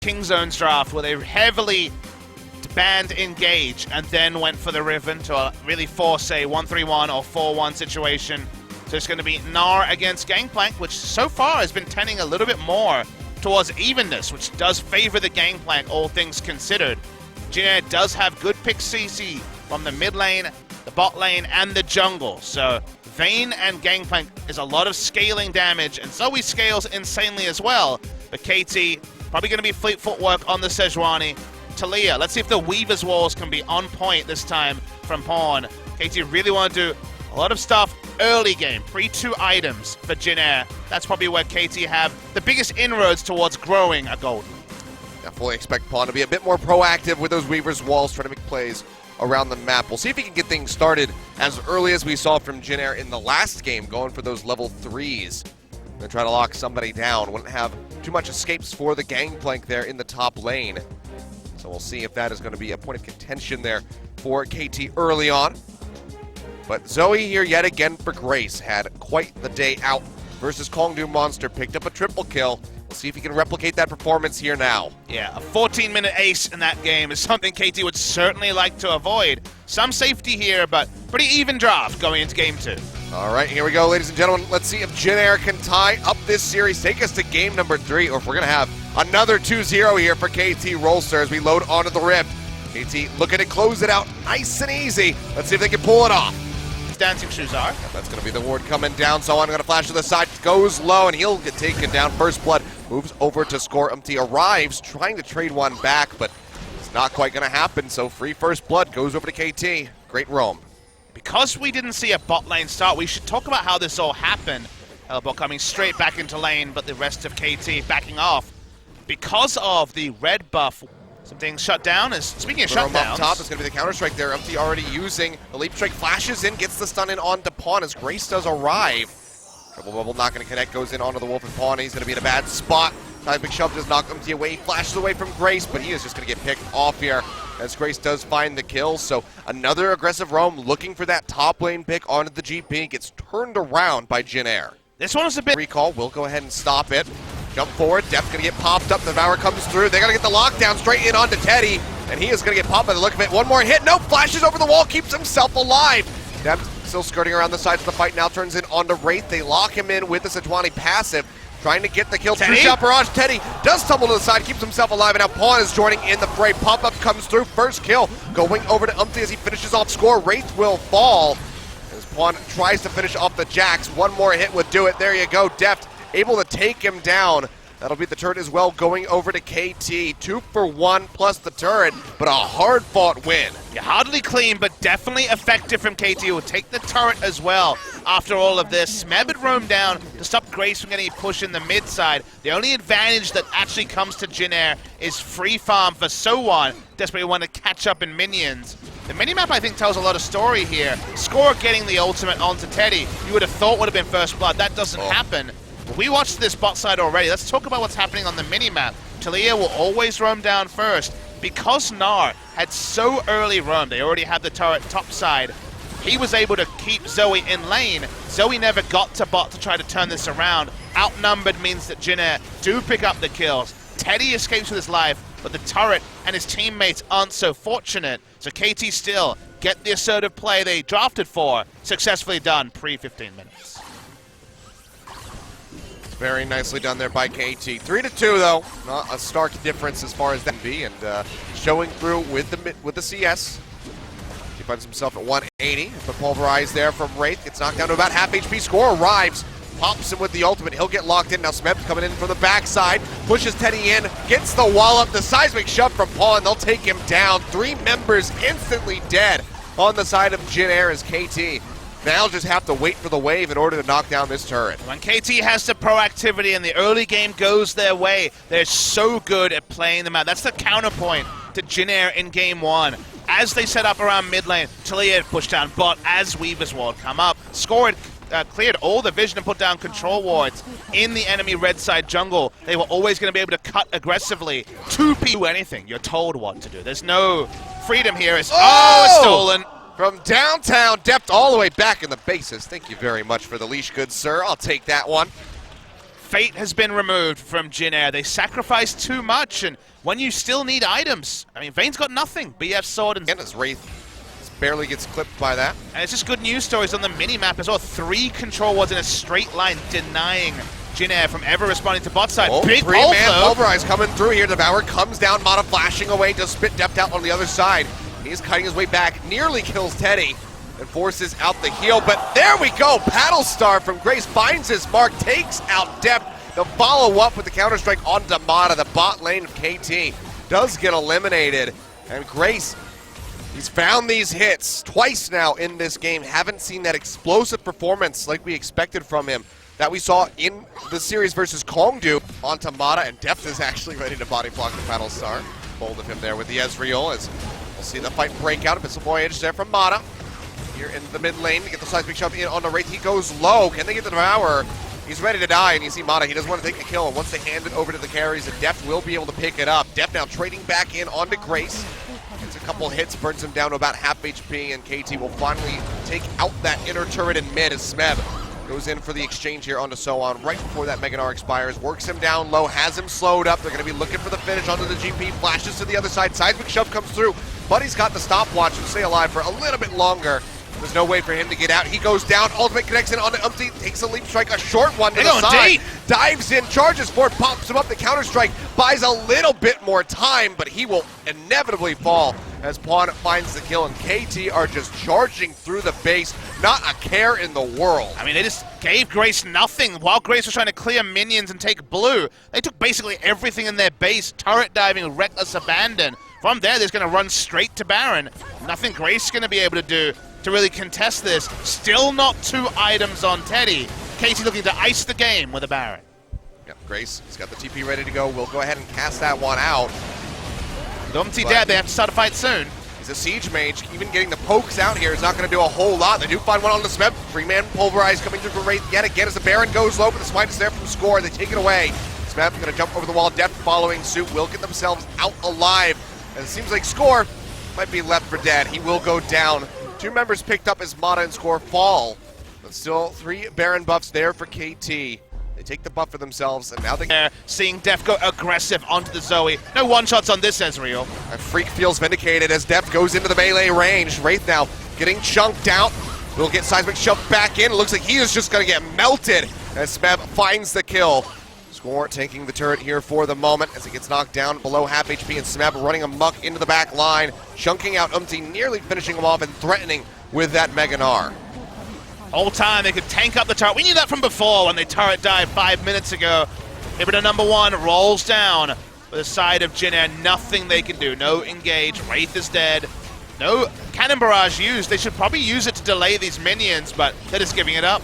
King Zones draft where they heavily banned Engage and then went for the Riven to really force a 1-3-1 or 4-1 situation. So it's going to be Gnar against Gangplank, which so far has been tending a little bit more towards evenness, which does favor the Gangplank, all things considered. Jin Air does have good pick CC from the mid lane, the bot lane, and the jungle. So Vayne and Gangplank is a lot of scaling damage, and Zoe scales insanely as well. But KT, probably going to be fleet footwork on the Sejuani. Talia, let's see if the Weaver's Walls can be on point this time from Pawn. KT really want to do a lot of stuff early game, pre-2 items for Jin Air. That's probably where KT have the biggest inroads towards growing a gold. I fully expect Pawn to be a bit more proactive with those Weaver's Walls, trying to make plays around the map. We'll see if he can get things started as early as we saw from Jin Air in the last game, going for those level 3s. They're trying to lock somebody down. Wouldn't have too much escapes for the Gangplank there in the top lane. So we'll see if that is going to be a point of contention there for KT early on. But Zoe here yet again for Grace had quite the day out versus Kongdu Monster. Picked up a triple kill. We'll see if he can replicate that performance here now. Yeah, a 14-minute ace in that game is something KT would certainly like to avoid. Some safety here, but pretty even draft going into game 2. All right, here we go, ladies and gentlemen. Let's see if Jin Air can tie up this series, take us to game number 3, or if we're going to have another 2-0 here for KT Rolster as we load onto the Rift. KT looking to close it out nice and easy. Let's see if they can pull it off. Dancing Shoes are. That's going to be the ward coming down. So I'm going to flash to the side. Goes low, and he'll get taken down. First Blood moves over to score. Arrives, trying to trade one back, but it's not quite going to happen. So free First Blood goes over to KT. Great roam. Because we didn't see a bot lane start, we should talk about how this all happened. Elbow coming straight back into lane, but the rest of KT backing off. Because of the red buff, some things shut down. Speaking of shutdowns, up top is going to be the counter-strike there. Empty already using the leap strike, flashes in, gets the stun in onto Pawn as Grace does arrive. Triple bubble not going to connect, goes in onto the Wolf and Pawn. He's going to be in a bad spot. Big Shove does knock Empty away. He flashes away from Grace, but he is just going to get picked off here as Grace does find the kills. So another aggressive roam looking for that top lane pick onto the GP. Gets turned around by Jin Air. This one was a bit... Recall will go ahead and stop it. Jump forward, Deft going to get popped up, Devour comes through, they got to get the lockdown straight in onto Teddy, and he is going to get popped by the look of it. One more hit, nope, flashes over the wall, keeps himself alive. Deft still skirting around the sides of the fight, now turns in onto Wraith, they lock him in with the Sejuani passive, trying to get the kill. True shot barrage, Teddy does tumble to the side, keeps himself alive, and now Pawn is joining in the fray. Pop-up comes through, first kill, going over to Umpty as he finishes off score. Wraith will fall, as Pawn tries to finish off the Jax. One more hit would do it, there you go, Deft able to take him down. That'll be the turret as well, going over to KT. 2 for 1 plus the turret, but a hard-fought win. Yeah, hardly clean, but definitely effective from KT. Will take the turret as well after all of this. Smeb roam down to stop Grace from getting a push in the mid side. The only advantage that actually comes to Jin Air is free farm for So1. Desperately want to catch up in minions. The minimap, I think, tells a lot of story here. Score getting the ultimate onto Teddy. You would have thought would have been first blood. That doesn't happen. We watched this bot side already. Let's talk about what's happening on the minimap. Talia will always roam down first. Because Gnar had so early roam, they already had the turret top side, he was able to keep Zoe in lane. Zoe never got to bot to try to turn this around. Outnumbered means that Jin Air do pick up the kills. Teddy escapes with his life, but the turret and his teammates aren't so fortunate. So KT still get the assertive play they drafted for. Successfully done pre-15 minutes. Very nicely done there by KT. 3-2 though, not a stark difference as far as that be, and showing through with the CS. He finds himself at 180. The pulverize there from Wraith gets knocked down to about half HP. Score arrives, pops him with the ultimate. He'll get locked in. Now Smeb coming in from the backside, pushes Teddy in, gets the wall up. The seismic shove from Pawn. They'll take him down. 3 members instantly dead on the side of Jin Air as KT. Now just have to wait for the wave in order to knock down this turret. When KT has the proactivity and the early game goes their way, they're so good at playing them out. That's the counterpoint to Jin Air in game 1. As they set up around mid lane, Talia pushed down bot as Weaver's Ward come up. Scored, cleared all the vision and put down control wards in the enemy red side jungle. They were always going to be able to cut aggressively. 2 people do anything. You're told what to do. There's no freedom here. It's stolen. From downtown, Deft all the way back in the bases. Thank you very much for the leash, good sir. I'll take that one. Fate has been removed from Jin Air. They sacrificed too much, and when you still need items. I mean, Vayne's got nothing. BF sword and As Wraith barely gets clipped by that. And it's just good news stories on the mini-map as well. 3 control wards in a straight line denying Jin Air from ever responding to bot side. Oh, Big three-man pulse, pulverize coming through here. Devour comes down, Mata flashing away, does spit Deft out on the other side. He's cutting his way back, nearly kills Teddy, and forces out the heal. But there we go, Paddle Star from Grace finds his mark, takes out Deft. The follow-up with the counter-strike onto Mata. The bot lane of KT does get eliminated. And Grace, he's found these hits twice now in this game. Haven't seen that explosive performance like we expected from him that we saw in the series versus Kongdu. Onto Mata, and Deft is actually ready to body block the Battle Star. Hold of him there with the Ezreal as we'll see the fight break out. A Pistol Voyage there from Mata. Here in the mid lane to get the seismic shove in on the Wraith. He goes low. Can they get the Devourer? He's ready to die, and you see Mata, he doesn't want to take the kill. And once they hand it over to the carries, and Deft will be able to pick it up. Deft now trading back in onto Grace. Gets a couple hits, burns him down to about half HP, and KT will finally take out that inner turret in mid as Smeb goes in for the exchange here onto Soan right before that Mega Gnar expires. Works him down low, has him slowed up. They're going to be looking for the finish onto the GP. Flashes to the other side. Seismic shove comes through. Buddy's got the stopwatch to stay alive for a little bit longer. There's no way for him to get out. He goes down. Ultimate connects in onto Umpty. Takes a leap strike, a short one to the side. Deep. Dives in, charges for it, pops him up. The counter strike buys a little bit more time, but he will inevitably fall as Pawn finds the kill. And KT are just charging through the base. Not a care in the world. I mean, they just gave Grace nothing. While Grace was trying to clear minions and take blue, they took basically everything in their base. Turret diving, reckless abandon. From there, they're just going to run straight to Baron. Nothing Grace is going to be able to do to really contest this. Still not 2 items on Teddy. Casey looking to ice the game with a Baron. Yep, Grace, he's got the TP ready to go. We'll go ahead and cast that one out. Dumpty dead, they have to start a fight soon. He's a siege mage. Even getting the pokes out here is not going to do a whole lot. They do find one on the Smeb. 3-man pulverize coming through for Wraith yet again as the Baron goes low, but the smite is there from Score. They take it away. Smeb going to jump over the wall. Deft following suit. Will get themselves out alive. And it seems like Score might be left for dead. He will go down. 2 members picked up as Mata and Score fall. But still 3 Baron buffs there for KT. They take the buff for themselves, and now they're seeing Deft go aggressive onto the Zoe. No one-shots on this Ezreal. A Freak feels vindicated as Deft goes into the melee range. Wraith now getting chunked out. Will get Seismic shoved back in. It looks like he is just going to get melted as Smeb finds the kill. Score taking the turret here for the moment as it gets knocked down below half HP, and Smeb running amok into the back line, chunking out Umpty, nearly finishing him off and threatening with that Mega Gnar. Whole time they could tank up the turret. We knew that from before when the turret died 5 minutes ago. Inhibitor number 1 rolls down with the side of Jin Air. Nothing they can do. No engage. Wraith is dead. No cannon barrage used. They should probably use it to delay these minions, but they're just giving it up.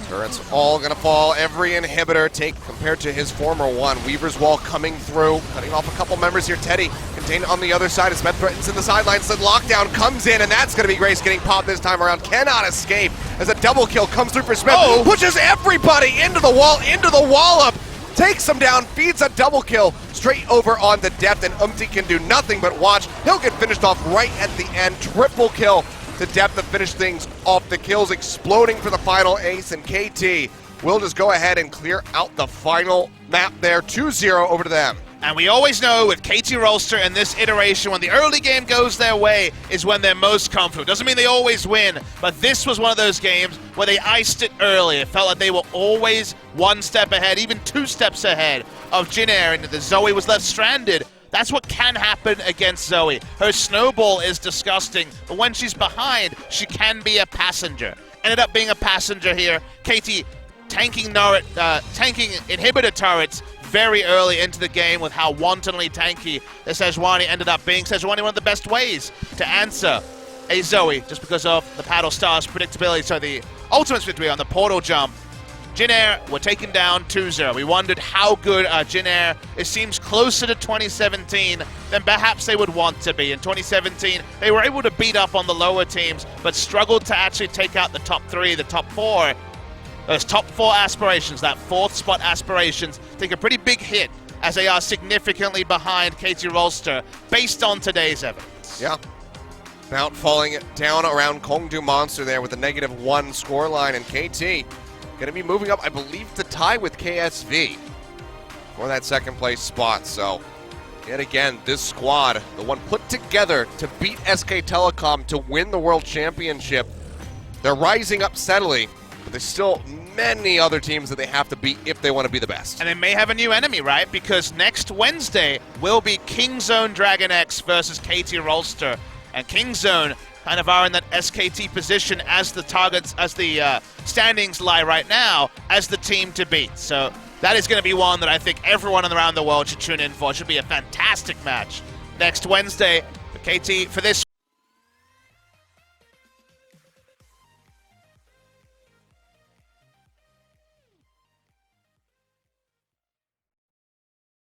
Turrets all gonna fall. Every inhibitor take compared to his former one. Weaver's Wall coming through, cutting off a couple members here. Teddy contained on the other side as Smeb threatens in the sidelines. The lockdown comes in, and that's gonna be Grace getting popped this time around. Cannot escape as a double kill comes through for Smeb. Oh. Pushes everybody into the wallop. Takes him down, feeds a double kill straight over onto Deft, and Umpty can do nothing but watch. He'll get finished off right at the end. Triple kill to Deft to finish things off. The kills exploding for the final ace, and KT will just go ahead and clear out the final map there. 2-0 over to them. And we always know with KT Rolster in this iteration, when the early game goes their way is when they're most comfortable. Doesn't mean they always win, but this was one of those games where they iced it early. It felt like they were always 1 step ahead, even 2 steps ahead of Jin Air, and the Zoe was left stranded. That's what can happen against Zoe. Her snowball is disgusting, but when she's behind, she can be a passenger. Ended up being a passenger here. KT tanking inhibitor turrets very early into the game with how wantonly tanky the Sejuani ended up being. Sejuani, one of the best ways to answer a Zoe just because of the Paddle Star's predictability. So the ultimate victory on the portal jump. Jin Air were taken down 2-0. We wondered how good Jin Air, it seems closer to 2017 than perhaps they would want to be. In 2017, they were able to beat up on the lower teams, but struggled to actually take out the top 3, the top 4. Those top 4 aspirations, that 4th spot aspirations, take a pretty big hit as they are significantly behind KT Rolster based on today's evidence. Yeah. Bout falling down around Kongdu Monster there with a -1 scoreline, and KT going to be moving up, I believe, to tie with KSV for that 2nd place spot. So Yet again, this squad, the one put together to beat SK Telecom to win the World Championship, they're rising up steadily, but there's still many other teams that they have to beat if they want to be the best. And they may have a new enemy, right? Because next Wednesday will be Kingzone Dragon X versus KT Rolster. And Kingzone kind of are in that SKT position as the targets, as the standings lie right now, as the team to beat. So that is going to be one that I think everyone around the world should tune in for. It should be a fantastic match next Wednesday for KT for this